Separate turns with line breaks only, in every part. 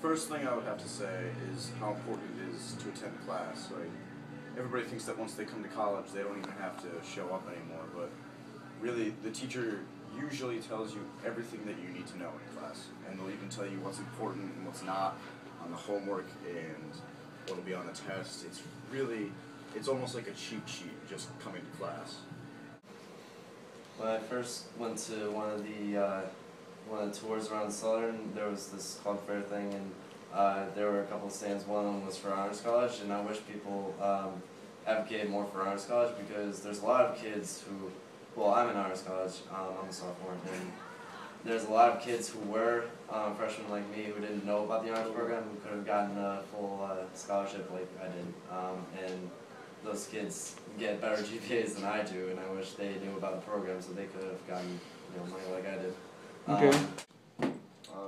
first thing I would have to say is how important it is to attend class. Like, everybody thinks that once they come to college, they don't even have to show up anymore, but really, the teacher usually tells you everything that you need to know in class, and they'll even tell you what's important and what's not on the homework and what'll be on the test. It's almost like a cheat sheet just coming to class.
When I first went to one of the tours around Southern, there was this club fair thing, and there were a couple of stands. One of them was for Honors College, and I wish people advocate more for Honors College, because there's a lot of kids who, well, I'm in Honors College, I'm a sophomore, and there's a lot of kids who were freshmen like me who didn't know about the Honors program, who could have gotten a full scholarship like I did, and those kids get better GPAs than I do, and I wish they knew about the program so they could have gotten money like I did.
Okay.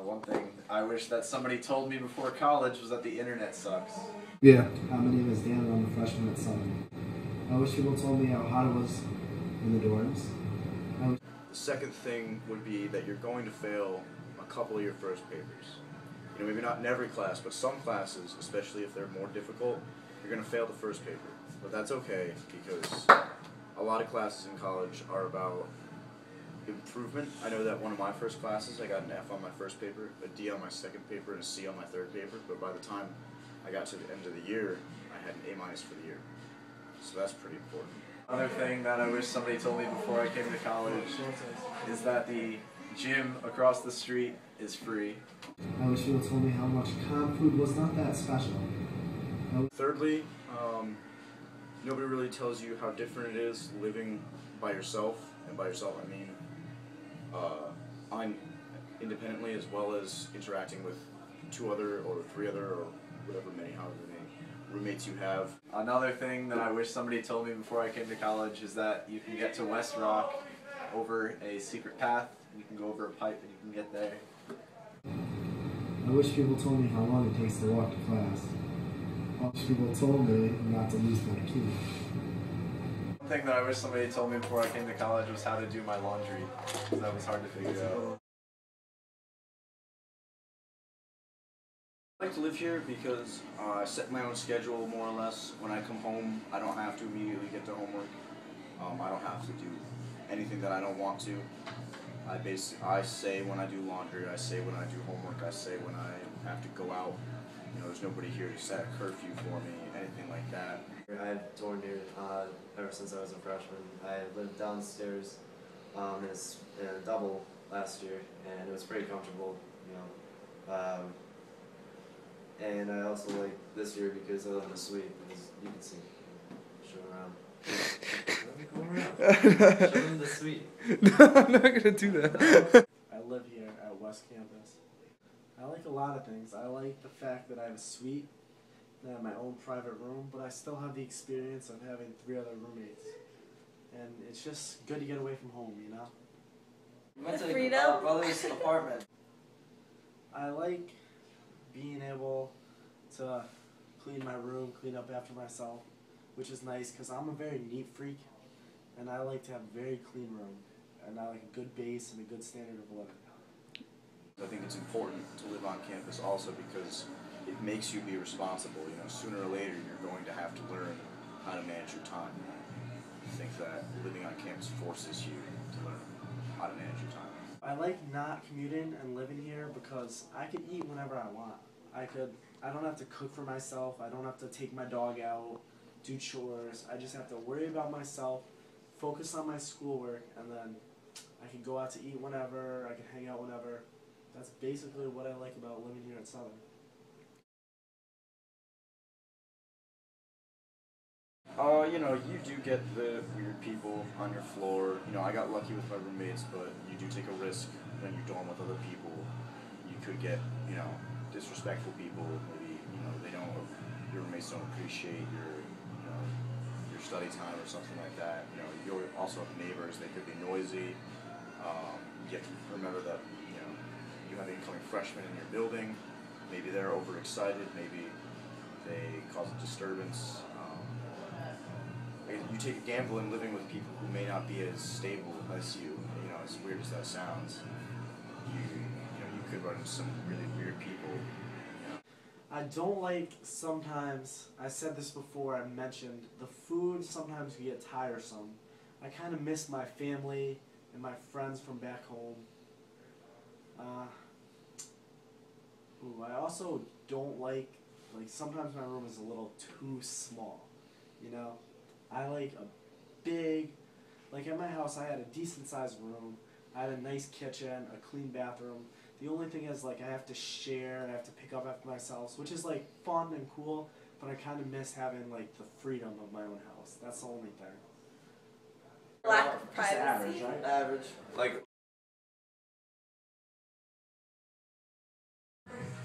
One thing I wish that somebody told me before college was that the internet sucks.
Yeah. My name is Dan, and I'm a freshman at Southern. I wish people told me how hot it was in the dorms.
The second thing would be that you're going to fail a couple of your first papers. You know, maybe not in every class, but some classes, especially if they're more difficult, you're going to fail the first paper. But that's okay, because a lot of classes in college are about improvement. I know that one of my first classes, I got an F on my first paper, a D on my second paper, and a C on my third paper, but by the time I got to the end of the year, I had an A- for the year. So that's pretty important.
Another thing that I wish somebody told me before I came to college is that the gym across the street is free.
I wish people told me how much comp food was not that special.
Thirdly, nobody really tells you how different it is living by yourself, and by yourself I mean independently, as well as interacting with 2 other or 3 other or however many roommates you have.
Another thing that I wish somebody told me before I came to college is that you can get to West Rock over a secret path. You can go over a pipe and you can get there.
I wish people told me how long it takes to walk to class. I wish people told me not to lose my key.
One thing that I wish somebody told me before I came to college was how to do my laundry, because that was hard to figure out.
I like to live here because I set my own schedule more or less. When I come home, I don't have to immediately get to homework. I don't have to do anything that I don't want to. I say when I do laundry, I say when I do homework, I say when I have to go out. You know, there's nobody here to set a curfew for me, anything like that.
I had dormed here ever since I was a freshman. I lived downstairs in a double last year, and it was pretty comfortable, and I also like this year because I live in a suite, because you can see, show around. Let me go around. Show them the suite.
No, I'm not gonna do that.
I live here at West Campus. I like a lot of things. I like the fact that I have a suite, that I have my own private room, but I still have the experience of having 3 other roommates. And it's just good to get away from home, you know?
We went to
freedom.
brother's apartment.
I like being able to clean my room, clean up after myself, which is nice because I'm a very neat freak, and I like to have a very clean room, and I like a good base and a good standard of living.
I think it's important to live on campus also because it makes you be responsible. You know, sooner or later you're going to have to learn how to manage your time. I think that living on campus forces you to learn how to manage your time.
I like not commuting and living here because I can eat whenever I want. I don't have to cook for myself. I don't have to take my dog out, do chores. I just have to worry about myself, focus on my schoolwork, and then I can go out to eat whenever, I can hang out whenever. That's basically what I like about living here at Southern.
You know, you do get the weird people on your floor. You know, I got lucky with my roommates, but you do take a risk when you dorm with other people. You could get, you know, disrespectful people. Maybe, you know, your roommates don't appreciate your study time or something like that. You know, you also have neighbors. They could be noisy. You have to remember that, you know, you have incoming freshmen in your building. Maybe they're overexcited. Maybe they cause a disturbance. You take a gamble in living with people who may not be as stable as you. You know, as weird as that sounds, you could run into some really weird people. You
I don't like sometimes, I said this before, I mentioned, the food sometimes can get tiresome. I kind of miss my family and my friends from back home. I also don't like sometimes my room is a little too small, you know? I like a big, like at my house I had a decent sized room, I had a nice kitchen, a clean bathroom. The only thing is like I have to share, I have to pick up after myself, which is like fun and cool, but I kind of miss having like the freedom of my own house. That's the only thing.
Lack of
Just
privacy.
average, right?
Average.
Like,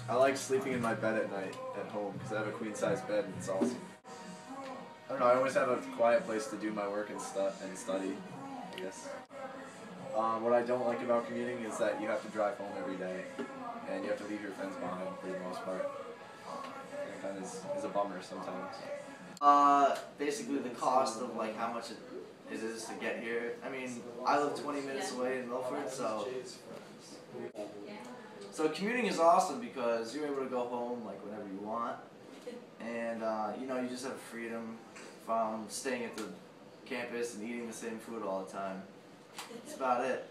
I like sleeping in my bed at night at home because I have a queen size bed and it's awesome. I don't know. I always have a quiet place to do my work and study, I guess. What I don't like about commuting is that you have to drive home every day and you have to leave your friends behind for the most part. It kind of is a bummer sometimes.
Basically the cost of like how much it is to get here. I mean, I live 20 minutes away in Milford, so commuting is awesome because you're able to go home like whenever you want, and you know, you just have freedom from staying at the campus and eating the same food all the time. That's about it.